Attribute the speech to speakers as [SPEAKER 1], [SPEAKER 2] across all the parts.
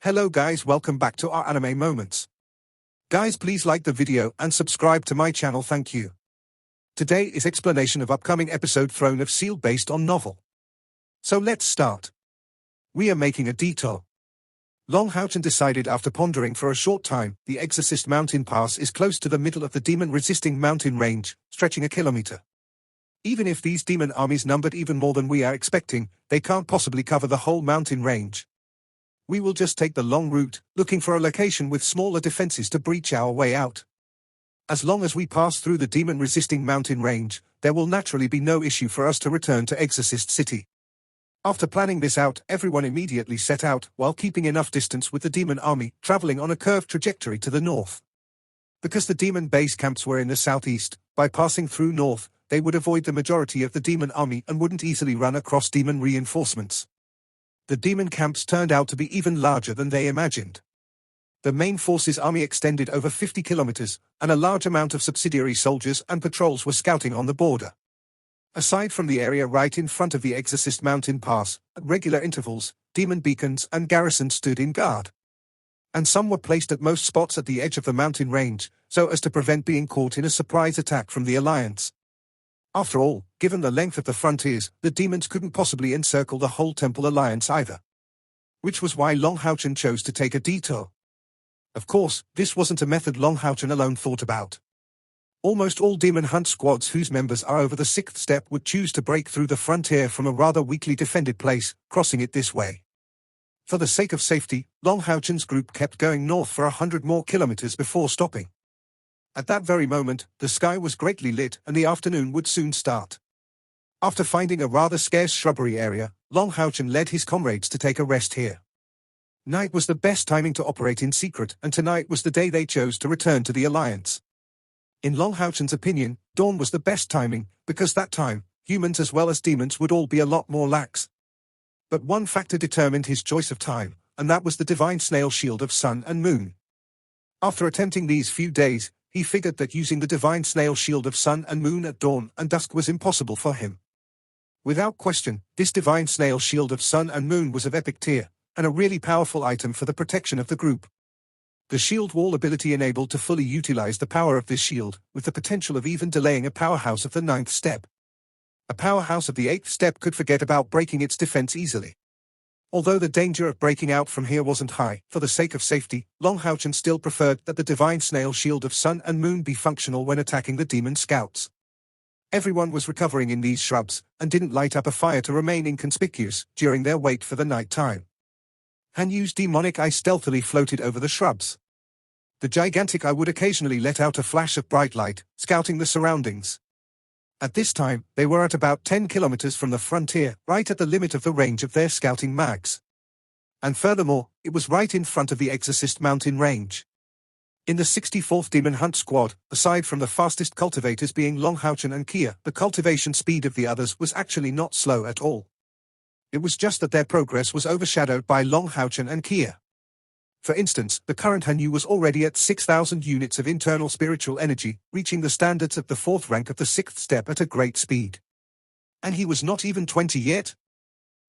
[SPEAKER 1] Hello guys, welcome back to our anime moments. Guys, please like the video and subscribe to my channel, thank you. Today is explanation of upcoming episode Throne of Steel based on novel. So let's start. We are making a detour. Long Houchen decided after pondering for a short time, the Exorcist Mountain Pass is close to the middle of the demon-resisting mountain range, stretching a kilometer. Even if these demon armies numbered even more than we are expecting, they can't possibly cover the whole mountain range. We will just take the long route, looking for a location with smaller defenses to breach our way out. As long as we pass through the demon-resisting mountain range, there will naturally be no issue for us to return to Exorcist City. After planning this out, everyone immediately set out, while keeping enough distance with the demon army, traveling on a curved trajectory to the north. Because the demon base camps were in the southeast, by passing through north, they would avoid the majority of the demon army and wouldn't easily run across demon reinforcements. The demon camps turned out to be even larger than they imagined. The main force's army extended over 50 kilometers, and a large amount of subsidiary soldiers and patrols were scouting on the border. Aside from the area right in front of the Exorcist Mountain Pass, at regular intervals, demon beacons and garrisons stood in guard. And some were placed at most spots at the edge of the mountain range, so as to prevent being caught in a surprise attack from the Alliance. After all, given the length of the frontiers, the demons couldn't possibly encircle the whole Temple Alliance either. Which was why Long Houchen chose to take a detour. Of course, this wasn't a method Long Houchen alone thought about. Almost all demon hunt squads whose members are over the 6th step would choose to break through the frontier from a rather weakly defended place, crossing it this way. For the sake of safety, Long Houchen's group kept going north for 100 more kilometers before stopping. At that very moment, the sky was greatly lit and the afternoon would soon start. After finding a rather scarce shrubbery area, Long Houchen led his comrades to take a rest here. Night was the best timing to operate in secret, and tonight was the day they chose to return to the Alliance. In Long Houchen's opinion, dawn was the best timing, because that time, humans as well as demons would all be a lot more lax. But one factor determined his choice of time, and that was the divine snail shield of sun and moon. After attempting these few days, he figured that using the divine snail shield of sun and moon at dawn and dusk was impossible for him. Without question, this divine snail shield of sun and moon was of epic tier, and a really powerful item for the protection of the group. The shield wall ability enabled to fully utilize the power of this shield, with the potential of even delaying a powerhouse of the 9th step. A powerhouse of the 8th step could forget about breaking its defense easily. Although the danger of breaking out from here wasn't high, for the sake of safety, Long Houchen still preferred that the divine snail shield of sun and moon be functional when attacking the demon scouts. Everyone was recovering in these shrubs, and didn't light up a fire to remain inconspicuous during their wait for the night time. Hanyu's demonic eye stealthily floated over the shrubs. The gigantic eye would occasionally let out a flash of bright light, scouting the surroundings. At this time, they were at about 10 kilometers from the frontier, right at the limit of the range of their scouting mags. And furthermore, it was right in front of the Exorcist Mountain range. In the 64th Demon Hunt Squad, aside from the fastest cultivators being Long Houchen and Kia, the cultivation speed of the others was actually not slow at all. It was just that their progress was overshadowed by Long Houchen and Kia. For instance, the current Hanyu was already at 6,000 units of internal spiritual energy, reaching the standards of the 4th rank of the 6th step at a great speed. And he was not even 20 yet?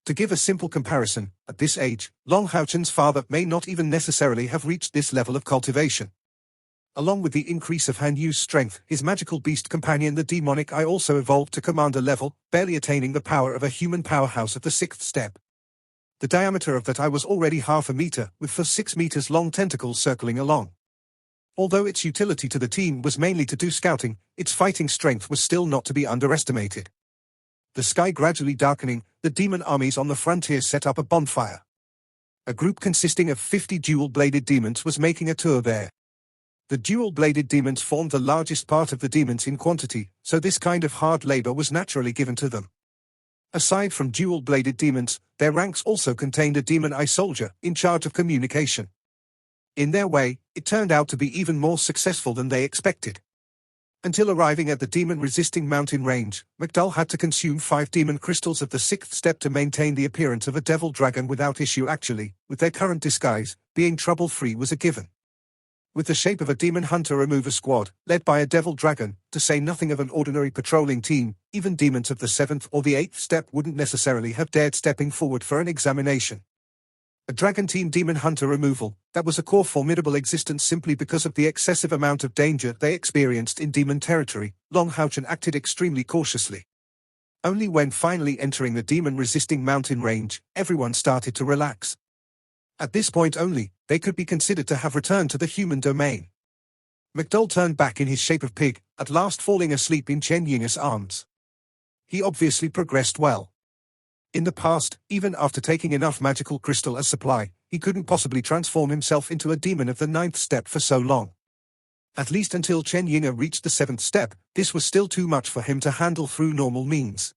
[SPEAKER 1] To give a simple comparison, at this age, Long Houchen's father may not even necessarily have reached this level of cultivation. Along with the increase of Hanyu's strength, his magical beast companion the demonic eye also evolved to commander level, barely attaining the power of a human powerhouse of the 6th step. The diameter of that eye was already half a meter, with 6 meters long tentacles circling along. Although its utility to the team was mainly to do scouting, its fighting strength was still not to be underestimated. The sky gradually darkening, the demon armies on the frontier set up a bonfire. A group consisting of 50 dual-bladed demons was making a tour there. The dual-bladed demons formed the largest part of the demons in quantity, so this kind of hard labor was naturally given to them. Aside from dual-bladed demons, their ranks also contained a demon eye soldier, in charge of communication. In their way, it turned out to be even more successful than they expected. Until arriving at the demon-resisting mountain range, McDull had to consume 5 demon crystals of the 6th step to maintain the appearance of a devil dragon without issue. Actually, with their current disguise, being trouble-free was a given. With the shape of a demon hunter remover squad, led by a devil dragon, to say nothing of an ordinary patrolling team, even demons of the 7th or the 8th step wouldn't necessarily have dared stepping forward for an examination. A Dragon Team Demon Hunter removal, that was a core formidable existence simply because of the excessive amount of danger they experienced in demon territory. Long Houchen acted extremely cautiously. Only when finally entering the demon-resisting mountain range, everyone started to relax. At this point only, they could be considered to have returned to the human domain. McDowell turned back in his shape of pig, at last falling asleep in Chen Ying's arms. He obviously progressed well. In the past, even after taking enough magical crystal as supply, he couldn't possibly transform himself into a demon of the 9th step for so long. At least until Chen Ying reached the 7th step, this was still too much for him to handle through normal means.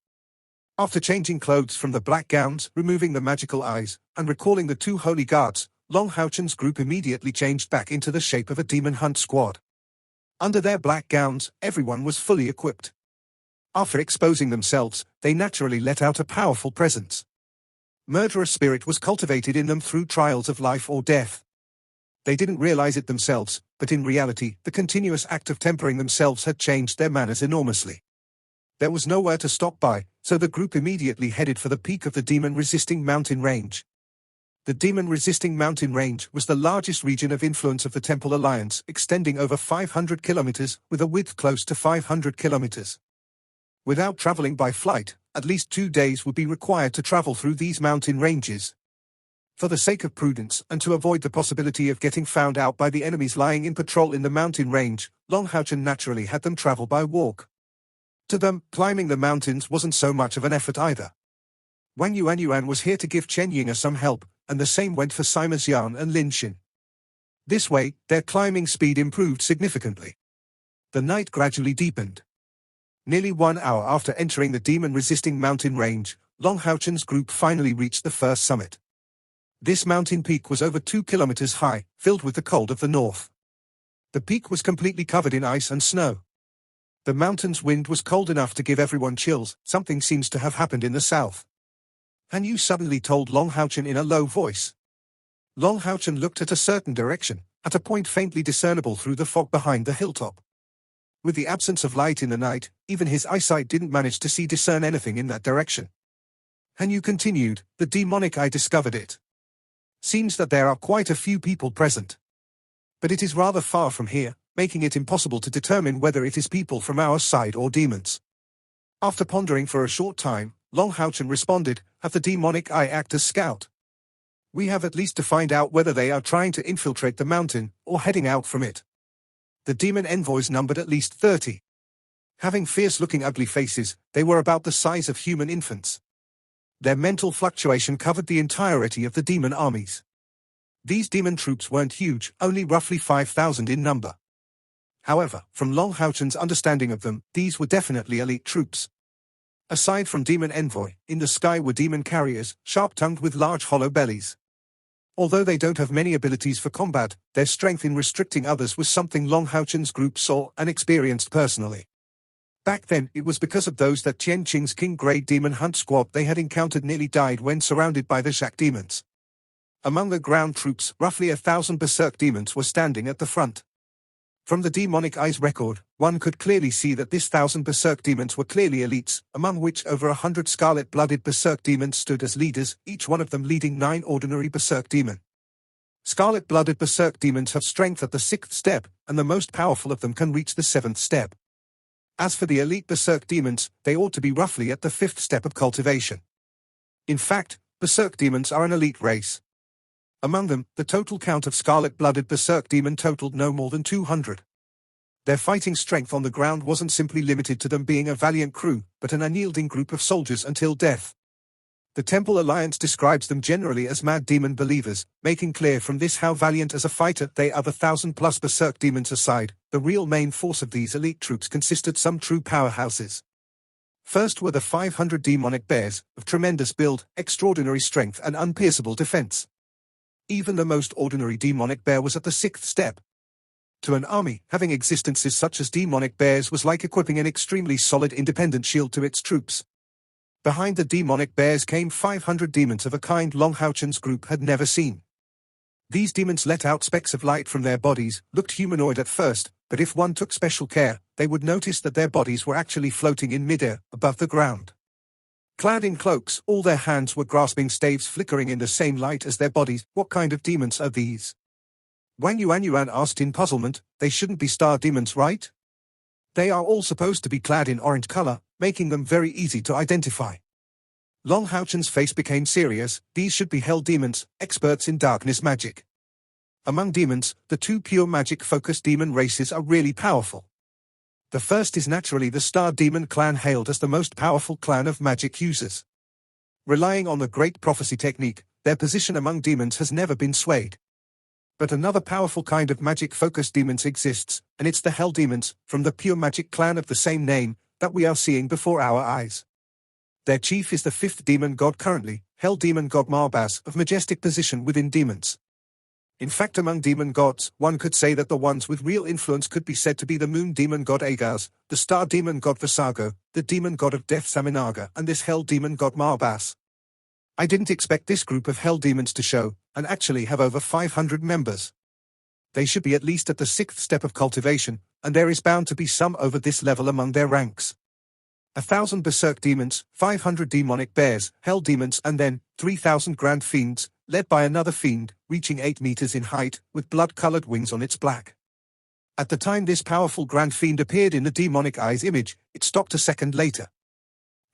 [SPEAKER 1] After changing clothes from the black gowns, removing the magical eyes, and recalling the 2 holy guards, Long Houchen's group immediately changed back into the shape of a demon hunt squad. Under their black gowns, everyone was fully equipped. After exposing themselves, they naturally let out a powerful presence. Murderous spirit was cultivated in them through trials of life or death. They didn't realize it themselves, but in reality, the continuous act of tempering themselves had changed their manners enormously. There was nowhere to stop by, so the group immediately headed for the peak of the demon-resisting mountain range. The demon-resisting mountain range was the largest region of influence of the Temple Alliance, extending over 500 kilometers, with a width close to 500 kilometers. Without traveling by flight, at least 2 days would be required to travel through these mountain ranges. For the sake of prudence and to avoid the possibility of getting found out by the enemies lying in patrol in the mountain range, Long Houchen naturally had them travel by walk. To them, climbing the mountains wasn't so much of an effort either. Wang Yuan was here to give Chen Ying some help, and the same went for Sima Xian and Lin Xin. This way, their climbing speed improved significantly. The night gradually deepened. Nearly 1 hour after entering the demon-resisting mountain range, Long Houchen's group finally reached the first summit. This mountain peak was over 2 kilometers high, filled with the cold of the north. The peak was completely covered in ice and snow. The mountain's wind was cold enough to give everyone chills. Something seems to have happened in the south. Han Yu suddenly told Long Houchen in a low voice. Long Houchen looked at a certain direction, at a point faintly discernible through the fog behind the hilltop. With the absence of light in the night, even his eyesight didn't manage to discern anything in that direction. Han Yu continued, the demonic eye discovered it. Seems that there are quite a few people present. But it is rather far from here, making it impossible to determine whether it is people from our side or demons. After pondering for a short time, Long Houchen responded, have the demonic eye act as scout. We have at least to find out whether they are trying to infiltrate the mountain, or heading out from it. The demon envoys numbered at least 30. Having fierce-looking ugly faces, they were about the size of human infants. Their mental fluctuation covered the entirety of the demon armies. These demon troops weren't huge, only roughly 5,000 in number. However, from Long Houchen's understanding of them, these were definitely elite troops. Aside from demon envoy, in the sky were demon carriers, sharp-tongued with large hollow bellies. Although they don't have many abilities for combat, their strength in restricting others was something Long Houchen's group saw and experienced personally. Back then, it was because of those that Chen Qing's King-grade demon hunt squad they had encountered nearly died when surrounded by the Zhak demons. Among the ground troops, roughly 1,000 berserk demons were standing at the front. From the demonic eye's record, one could clearly see that this 1,000 berserk demons were clearly elites, among which over 100 scarlet-blooded berserk demons stood as leaders, each one of them leading 9 ordinary berserk demon. Scarlet-blooded berserk demons have strength at the 6th step, and the most powerful of them can reach the 7th step. As for the elite berserk demons, they ought to be roughly at the 5th step of cultivation. In fact, berserk demons are an elite race. Among them, the total count of scarlet-blooded berserk demon totaled no more than 200. Their fighting strength on the ground wasn't simply limited to them being a valiant crew, but an unyielding group of soldiers until death. The Temple Alliance describes them generally as mad demon believers, making clear from this how valiant as a fighter they are. The 1,000+ berserk demons aside, the real main force of these elite troops consisted some true powerhouses. First were the 500 demonic bears, of tremendous build, extraordinary strength and unpierceable defense. Even the most ordinary demonic bear was at the 6th step. To an army, having existences such as demonic bears was like equipping an extremely solid independent shield to its troops. Behind the demonic bears came 500 demons of a kind Long Houchen's group had never seen. These demons let out specks of light from their bodies, looked humanoid at first, but if one took special care, they would notice that their bodies were actually floating in midair, above the ground. Clad in cloaks, all their hands were grasping staves flickering in the same light as their bodies. What kind of demons are these? Wang Yuanyuan asked in puzzlement. They shouldn't be star demons, right? They are all supposed to be clad in orange color, making them very easy to identify. Long Haochen's face became serious. These should be hell demons, experts in darkness magic. Among demons, the two pure magic-focused demon races are really powerful. The first is naturally the Star Demon clan, hailed as the most powerful clan of magic users. Relying on the Great Prophecy technique, their position among demons has never been swayed. But another powerful kind of magic-focused demons exists, and it's the Hell Demons, from the pure magic clan of the same name, that we are seeing before our eyes. Their chief is the fifth demon god currently, Hell Demon God Marbas, of majestic position within demons. In fact, among demon gods, one could say that the ones with real influence could be said to be the moon demon god Agaz, the star demon god Visago, the demon god of death Saminaga, and this hell demon god Marbas. I didn't expect this group of hell demons to show, and actually have over 500 members. They should be at least at the 6th step of cultivation, and there is bound to be some over this level among their ranks. 1,000 berserk demons, 500 demonic bears, hell demons, and then 3,000 grand fiends, led by another fiend, reaching 8 meters in height, with blood-colored wings on its back. At the time this powerful grand fiend appeared in the demonic eye's image, it stopped a second later.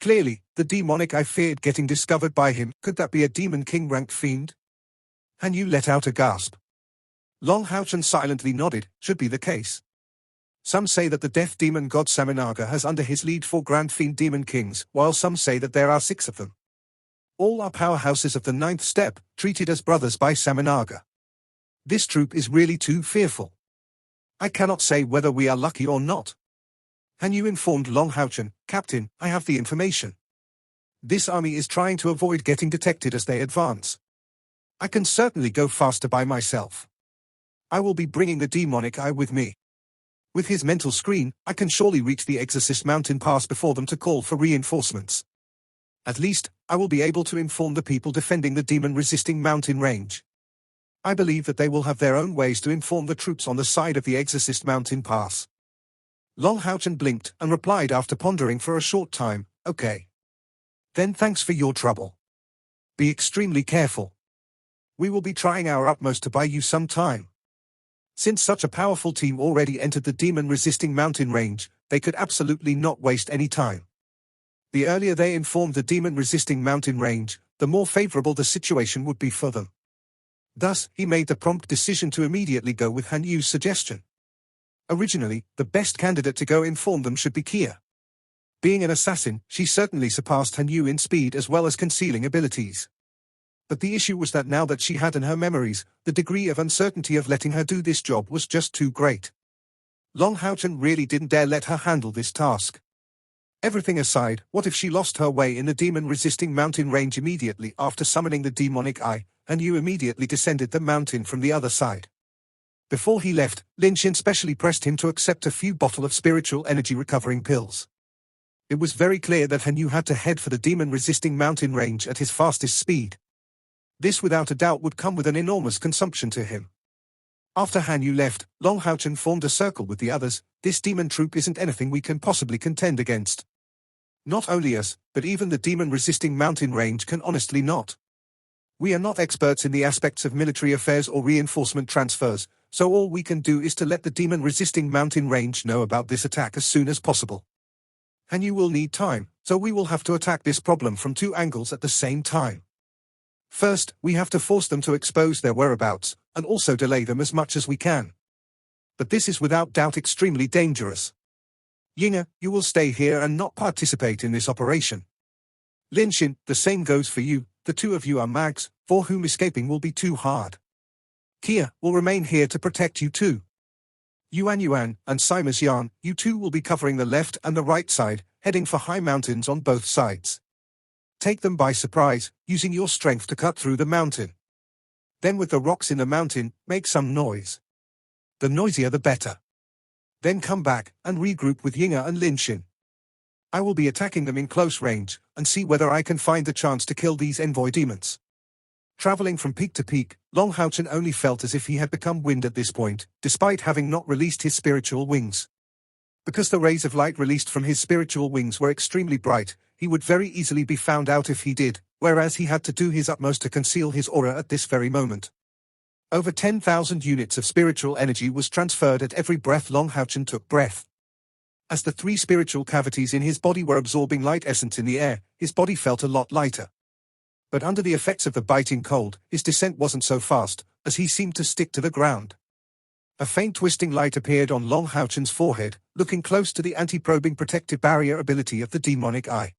[SPEAKER 1] Clearly, the demonic eye feared getting discovered by him. Could that be a demon king-ranked fiend? Han Yu let out a gasp. Long Haochen silently nodded. Should be the case. Some say that the death demon god Saminaga has under his lead 4 grand fiend demon kings, while some say that there are 6 of them. All are powerhouses of the 9th step, treated as brothers by Saminaga. This troop is really too fearful. I cannot say whether we are lucky or not. Han Yu informed Long Haochen, Captain, I have the information. This army is trying to avoid getting detected as they advance. I can certainly go faster by myself. I will be bringing the demonic eye with me. With his mental screen, I can surely reach the Exorcist Mountain Pass before them to call for reinforcements. At least, I will be able to inform the people defending the demon-resisting mountain range. I believe that they will have their own ways to inform the troops on the side of the Exorcist Mountain Pass. Long Haochen blinked and replied after pondering for a short time, okay. Then thanks for your trouble. Be extremely careful. We will be trying our utmost to buy you some time. Since such a powerful team already entered the demon-resisting mountain range, they could absolutely not waste any time. The earlier they informed the demon-resisting mountain range, the more favorable the situation would be for them. Thus, he made the prompt decision to immediately go with Han Yu's suggestion. Originally, the best candidate to go inform them should be Kia. Being an assassin, she certainly surpassed Han Yu in speed as well as concealing abilities. But the issue was that now that she had in her memories, the degree of uncertainty of letting her do this job was just too great. Long Haochen really didn't dare let her handle this task. Everything aside, what if she lost her way in the demon-resisting mountain range immediately after summoning the demonic eye, and Yu immediately descended the mountain from the other side? Before he left, Lin Xin specially pressed him to accept a few bottles of spiritual energy recovering pills. It was very clear that Han Yu had to head for the demon-resisting mountain range at his fastest speed. This without a doubt would come with an enormous consumption to him. After Han Yu left, Long Haochen formed a circle with the others. This demon troop isn't anything we can possibly contend against. Not only us, but even the demon-resisting mountain range can honestly not. We are not experts in the aspects of military affairs or reinforcement transfers, so all we can do is to let the demon-resisting mountain range know about this attack as soon as possible. Han Yu will need time, so we will have to attack this problem from 2 angles at the same time. First, we have to force them to expose their whereabouts, and also delay them as much as we can. But this is without doubt extremely dangerous. Yinga, you will stay here and not participate in this operation. Lin Xin, the same goes for you. The 2 of you are mags, for whom escaping will be too hard. Kia will remain here to protect you too. Yuan and Simas Yan, you 2 will be covering the left and the right side, heading for high mountains on both sides. Take them by surprise, using your strength to cut through the mountain. Then with the rocks in the mountain, make some noise. The noisier the better. Then come back and regroup with Yinga and Lin Xin. I will be attacking them in close range, and see whether I can find the chance to kill these envoy demons. Traveling from peak to peak, Long Haochen only felt as if he had become wind at this point, despite having not released his spiritual wings. Because the rays of light released from his spiritual wings were extremely bright, he would very easily be found out if he did, whereas he had to do his utmost to conceal his aura at this very moment. Over 10,000 units of spiritual energy was transferred at every breath Long Houchen took breath. As the 3 spiritual cavities in his body were absorbing light essence in the air, his body felt a lot lighter. But under the effects of the biting cold, his descent wasn't so fast, as he seemed to stick to the ground. A faint twisting light appeared on Long Houchen's forehead, looking close to the anti-probing protective barrier ability of the demonic eye.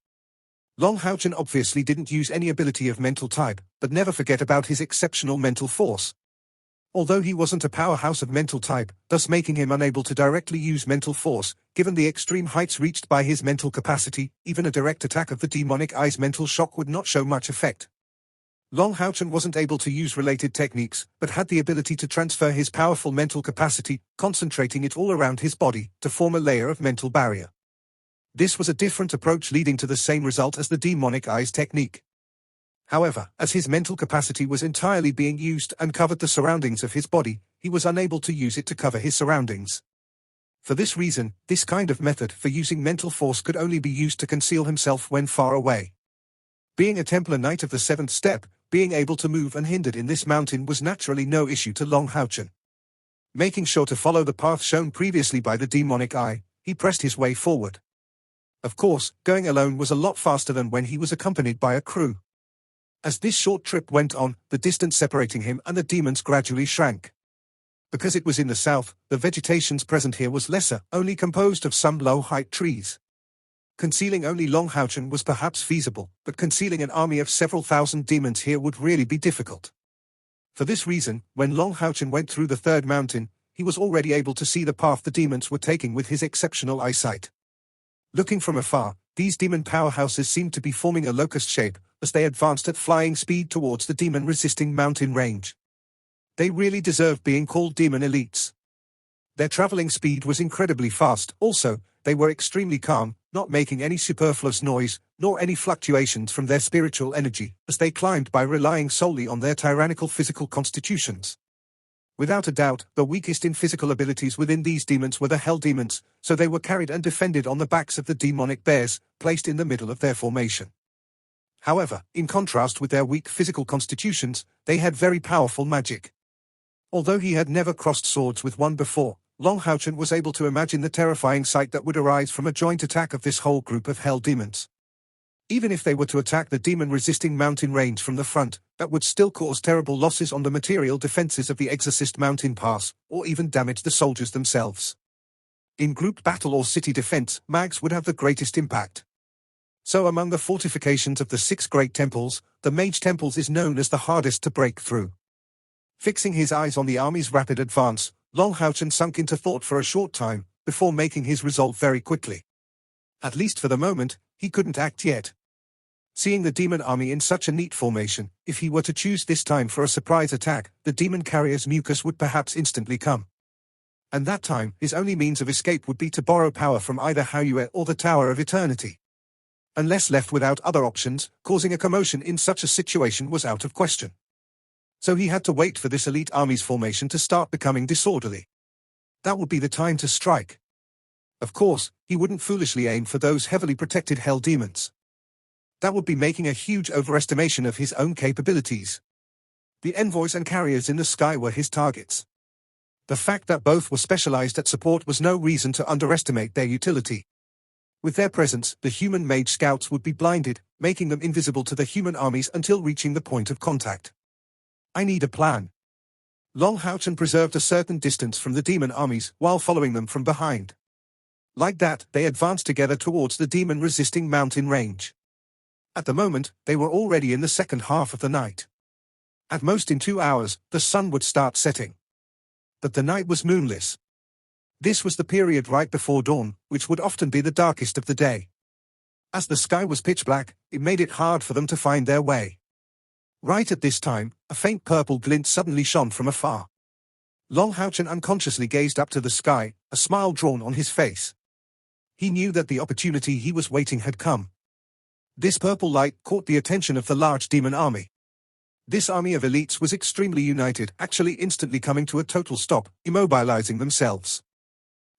[SPEAKER 1] Long Houchen obviously didn't use any ability of mental type, but never forget about his exceptional mental force. Although he wasn't a powerhouse of mental type, thus making him unable to directly use mental force, given the extreme heights reached by his mental capacity, even a direct attack of the demonic eye's mental shock would not show much effect. Long Houchen wasn't able to use related techniques, but had the ability to transfer his powerful mental capacity, concentrating it all around his body, to form a layer of mental barrier. This was a different approach leading to the same result as the demonic eye's technique. However, as his mental capacity was entirely being used and covered the surroundings of his body, he was unable to use it to cover his surroundings. For this reason, this kind of method for using mental force could only be used to conceal himself when far away. Being a Templar Knight of the 7th step, being able to move unhindered in this mountain was naturally no issue to Long Houchen. Making sure to follow the path shown previously by the demonic eye, he pressed his way forward. Of course, going alone was a lot faster than when he was accompanied by a crew. As this short trip went on, the distance separating him and the demons gradually shrank. Because it was in the south, the vegetation present here was lesser, only composed of some low-height trees. Concealing only Long Houchen was perhaps feasible, but concealing an army of several thousand demons here would really be difficult. For this reason, when Long Houchen went through the 3rd mountain, he was already able to see the path the demons were taking with his exceptional eyesight. Looking from afar, these demon powerhouses seemed to be forming a locust shape, as they advanced at flying speed towards the demon-resisting mountain range. They really deserved being called demon elites. Their traveling speed was incredibly fast. Also, they were extremely calm, not making any superfluous noise, nor any fluctuations from their spiritual energy, as they climbed by relying solely on their tyrannical physical constitutions. Without a doubt, the weakest in physical abilities within these demons were the hell demons, so they were carried and defended on the backs of the demonic bears, placed in the middle of their formation. However, in contrast with their weak physical constitutions, they had very powerful magic. Although he had never crossed swords with one before, Long Houchen was able to imagine the terrifying sight that would arise from a joint attack of this whole group of hell demons. Even if they were to attack the demon-resisting mountain range from the front, that would still cause terrible losses on the material defenses of the Exorcist mountain pass, or even damage the soldiers themselves. In group battle or city defense, mags would have the greatest impact. So among the fortifications of the 6 great temples, the Mage Temples is known as the hardest to break through. Fixing his eyes on the army's rapid advance, Long Houchen sunk into thought for a short time, before making his resolve very quickly. At least for the moment, he couldn't act yet. Seeing the demon army in such a neat formation, if he were to choose this time for a surprise attack, the demon carrier's mucus would perhaps instantly come. And that time, his only means of escape would be to borrow power from either Haoyue or the Tower of Eternity. Unless left without other options, causing a commotion in such a situation was out of question. So he had to wait for this elite army's formation to start becoming disorderly. That would be the time to strike. Of course, he wouldn't foolishly aim for those heavily protected hell demons. That would be making a huge overestimation of his own capabilities. The envoys and carriers in the sky were his targets. The fact that both were specialized at support was no reason to underestimate their utility. With their presence, the human mage scouts would be blinded, making them invisible to the human armies until reaching the point of contact. I need a plan. Long Houchen preserved a certain distance from the demon armies while following them from behind. Like that, they advanced together towards the demon-resisting mountain range. At the moment, they were already in the second half of the night. At most in 2 hours, the sun would start setting. But the night was moonless. This was the period right before dawn, which would often be the darkest of the day. As the sky was pitch black, it made it hard for them to find their way. Right at this time, a faint purple glint suddenly shone from afar. Long Houchen unconsciously gazed up to the sky, a smile drawn on his face. He knew that the opportunity he was waiting had come. This purple light caught the attention of the large demon army. This army of elites was extremely united, actually instantly coming to a total stop, immobilizing themselves.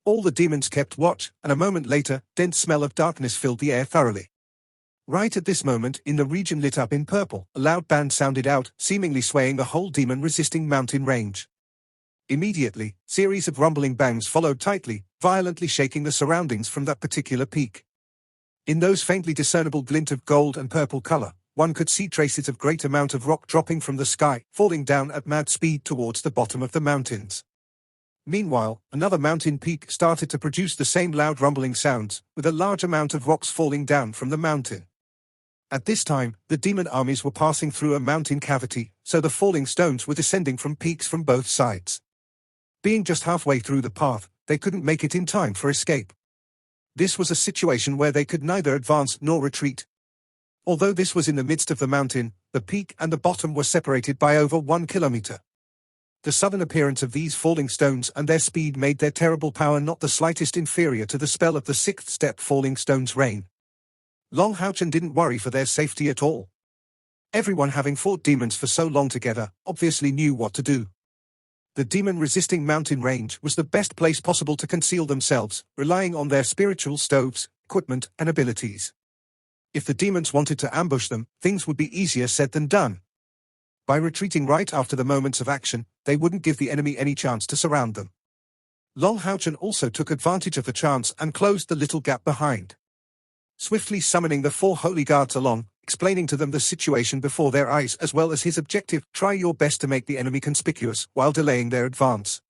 [SPEAKER 1] All the demons kept watch, and a moment later, dense smell of darkness filled the air thoroughly. Right at this moment, in the region lit up in purple, a loud band sounded out, seemingly swaying the whole demon-resisting mountain range. Immediately, series of rumbling bangs followed tightly, violently shaking the surroundings from that particular peak. In those faintly discernible glint of gold and purple color, one could see traces of great amount of rock dropping from the sky, falling down at mad speed towards the bottom of the mountains. Meanwhile, another mountain peak started to produce the same loud rumbling sounds, with a large amount of rocks falling down from the mountain. At this time, the demon armies were passing through a mountain cavity, so the falling stones were descending from peaks from both sides. Being just halfway through the path, they couldn't make it in time for escape. This was a situation where they could neither advance nor retreat. Although this was in the midst of the mountain, the peak and the bottom were separated by over 1 kilometer. The sudden appearance of these falling stones and their speed made their terrible power not the slightest inferior to the spell of the 6th step falling stones rain. Long Houchen didn't worry for their safety at all. Everyone having fought demons for so long together, obviously knew what to do. The demon-resisting mountain range was the best place possible to conceal themselves, relying on their spiritual stoves, equipment, and abilities. If the demons wanted to ambush them, things would be easier said than done. By retreating right after the moments of action, they wouldn't give the enemy any chance to surround them. Long Houchen also took advantage of the chance and closed the little gap behind. Swiftly summoning the 4 holy guards along, explaining to them the situation before their eyes as well as his objective, try your best to make the enemy conspicuous while delaying their advance.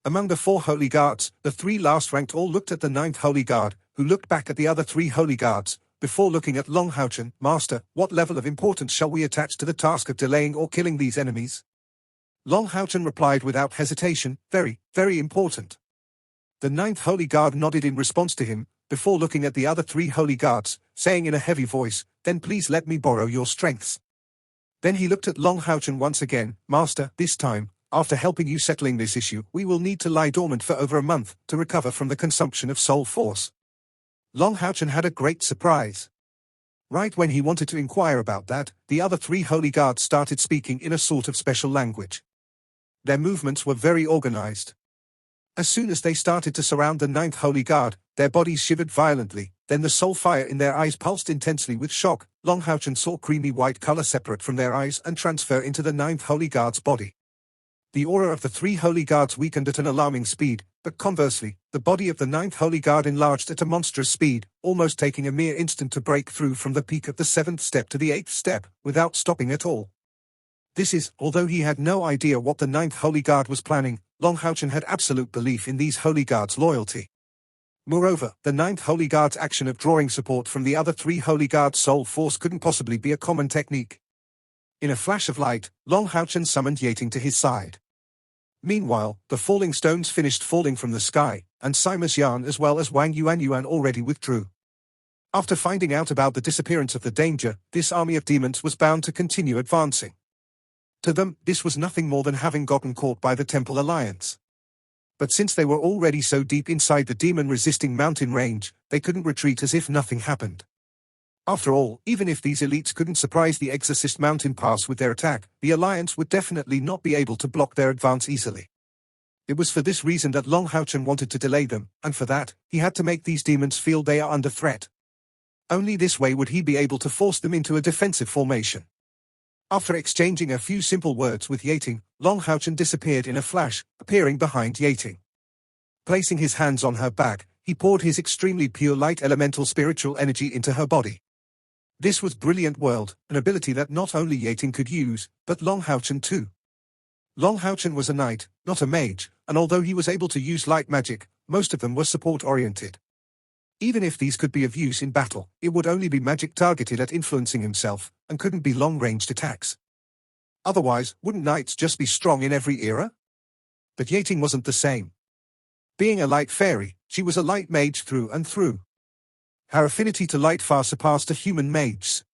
[SPEAKER 1] Among the 4 holy guards, the 3 last ranked all looked at the 9th holy guard, who looked back at the other 3 holy guards, before looking at Long Houchen. Master, what level of importance shall we attach to the task of delaying or killing these enemies? Long Houchen replied without hesitation, very, very important. The 9th holy guard nodded in response to him, before looking at the other 3 holy guards, saying in a heavy voice, then please let me borrow your strengths. Then he looked at Long Houchen once again, Master, this time, after helping you settling this issue, we will need to lie dormant for over a month, to recover from the consumption of soul force. Long Houchen had a great surprise. Right when he wanted to inquire about that, the other 3 holy guards started speaking in a sort of special language. Their movements were very organized. As soon as they started to surround the 9th holy guard, their bodies shivered violently, then the soul fire in their eyes pulsed intensely with shock. Long Houchen saw creamy white color separate from their eyes and transfer into the 9th holy guard's body. The aura of the 3 holy guards weakened at an alarming speed, but conversely, the body of the 9th holy guard enlarged at a monstrous speed, almost taking a mere instant to break through from the peak of the 7th step to the 8th step, without stopping at all. This is, although he had no idea what the 9th holy guard was planning, Long Houchen had absolute belief in these holy guards' loyalty. Moreover, the 9th holy guard's action of drawing support from the other 3 holy guards' soul force couldn't possibly be a common technique. In a flash of light, Long Houchen summoned Yating to his side. Meanwhile, the falling stones finished falling from the sky, and Simas Yan as well as Wang Yuan already withdrew. After finding out about the disappearance of the danger, this army of demons was bound to continue advancing. To them, this was nothing more than having gotten caught by the Temple Alliance. But since they were already so deep inside the demon-resisting mountain range, they couldn't retreat as if nothing happened. After all, even if these elites couldn't surprise the Exorcist mountain pass with their attack, the Alliance would definitely not be able to block their advance easily. It was for this reason that Long Houchen wanted to delay them, and for that, he had to make these demons feel they are under threat. Only this way would he be able to force them into a defensive formation. After exchanging a few simple words with Yating, Long Houchen disappeared in a flash, appearing behind Yating. Placing his hands on her back, he poured his extremely pure light elemental spiritual energy into her body. This was Brilliant World, an ability that not only Yating could use, but Long Houchen too. Long Houchen was a knight, not a mage, and although he was able to use light magic, most of them were support-oriented. Even if these could be of use in battle, it would only be magic targeted at influencing himself, and couldn't be long-ranged attacks. Otherwise, wouldn't knights just be strong in every era? But Yating wasn't the same. Being a light fairy, she was a light mage through and through. Her affinity to light far surpassed a human mage's.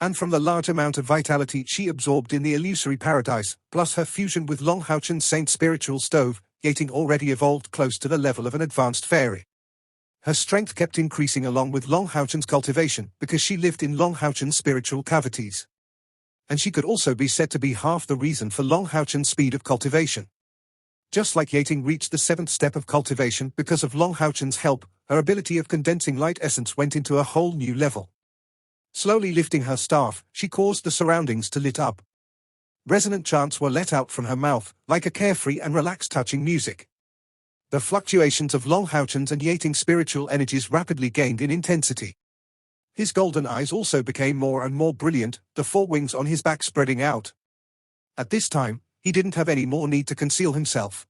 [SPEAKER 1] And from the large amount of vitality she absorbed in the illusory paradise, plus her fusion with Long Houchen's Saint Spiritual Stove, Yating already evolved close to the level of an advanced fairy. Her strength kept increasing along with Long Houchen's cultivation, because she lived in Long Houchen's spiritual cavities. And she could also be said to be half the reason for Long Houchen's speed of cultivation. Just like Yating reached the 7th step of cultivation because of Long Houchen's help, her ability of condensing light essence went into a whole new level. Slowly lifting her staff, she caused the surroundings to lit up. Resonant chants were let out from her mouth, like a carefree and relaxed touching music. The fluctuations of Long Houchen's and Yating's spiritual energies rapidly gained in intensity. His golden eyes also became more and more brilliant, the 4 wings on his back spreading out. At this time, he didn't have any more need to conceal himself.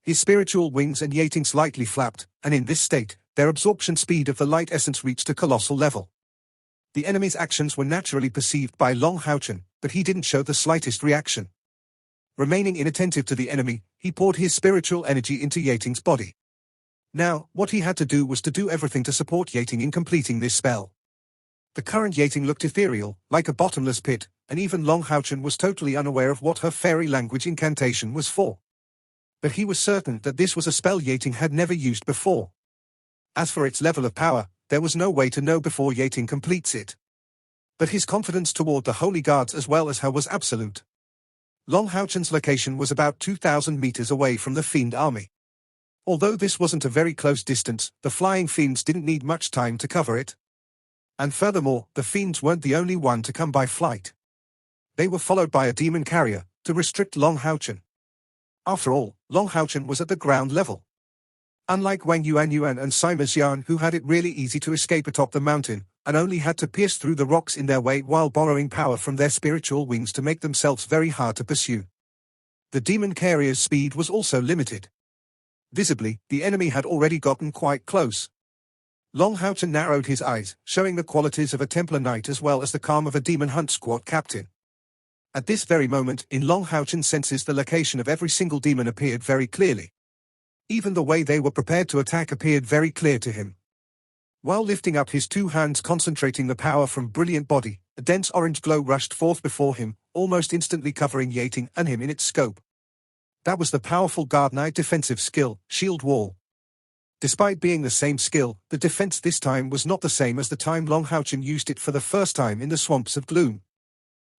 [SPEAKER 1] His spiritual wings and Yating slightly flapped, and in this state, their absorption speed of the light essence reached a colossal level. The enemy's actions were naturally perceived by Long Houchen, but he didn't show the slightest reaction. Remaining inattentive to the enemy, he poured his spiritual energy into Yating's body. Now, what he had to do was to do everything to support Yating in completing this spell. The current Yating looked ethereal, like a bottomless pit, and even Long Houchen was totally unaware of what her fairy language incantation was for. But he was certain that this was a spell Yating had never used before. As for its level of power, there was no way to know before Yating completes it. But his confidence toward the holy guards as well as her was absolute. Long Houchen's location was about 2,000 meters away from the Fiend army. Although this wasn't a very close distance, the flying fiends didn't need much time to cover it. And furthermore, the fiends weren't the only one to come by flight. They were followed by a demon carrier, to restrict Long Houchen. After all, Long Houchen was at the ground level. Unlike Wang Yuan and Sima Xian, who had it really easy to escape atop the mountain, and only had to pierce through the rocks in their way while borrowing power from their spiritual wings to make themselves very hard to pursue. The demon carrier's speed was also limited. Visibly, the enemy had already gotten quite close. Long Houchen narrowed his eyes, showing the qualities of a Templar Knight as well as the calm of a demon hunt squad captain. At this very moment, in Long Houchen's senses, the location of every single demon appeared very clearly. Even the way they were prepared to attack appeared very clear to him. While lifting up his 2 hands concentrating the power from brilliant body, a dense orange glow rushed forth before him, almost instantly covering Yating and him in its scope. That was the powerful Guard Knight defensive skill, Shield Wall. Despite being the same skill, the defense this time was not the same as the time Long Houchen used it for the first time in the Swamps of Gloom.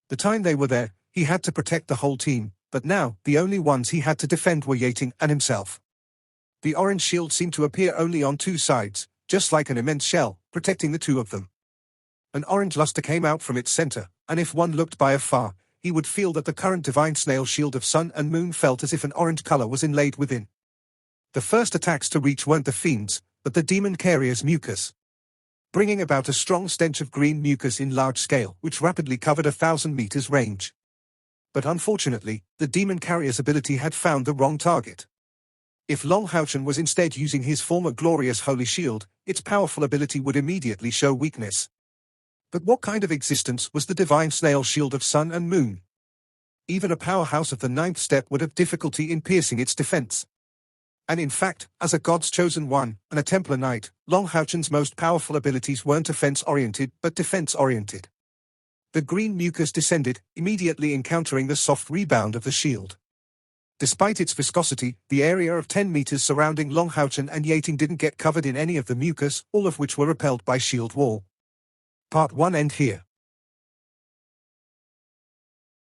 [SPEAKER 1] The time they were there, he had to protect the whole team, but now, the only ones he had to defend were Yating and himself. The orange shield seemed to appear only on 2 sides, just like an immense shell, protecting the 2 of them. An orange luster came out from its center, and if one looked by afar, he would feel that the current divine snail shield of sun and moon felt as if an orange color was inlaid within. The first attacks to reach weren't the fiends, but the demon carrier's mucus, bringing about a strong stench of green mucus in large scale, which rapidly covered 1,000 meters range. But unfortunately, the demon carrier's ability had found the wrong target. If Long Houchen was instead using his former glorious holy shield, its powerful ability would immediately show weakness. But what kind of existence was the divine snail shield of sun and moon? Even a powerhouse of the 9th step would have difficulty in piercing its defense. And in fact, as a God's chosen one, and a Templar Knight, Long Houchen's most powerful abilities weren't offense-oriented but defense-oriented. The green mucus descended, immediately encountering the soft rebound of the shield. Despite its viscosity, the area of 10 meters surrounding Long Houchen and Yating didn't get covered in any of the mucus, all of which were repelled by shield wall. Part 1 end here.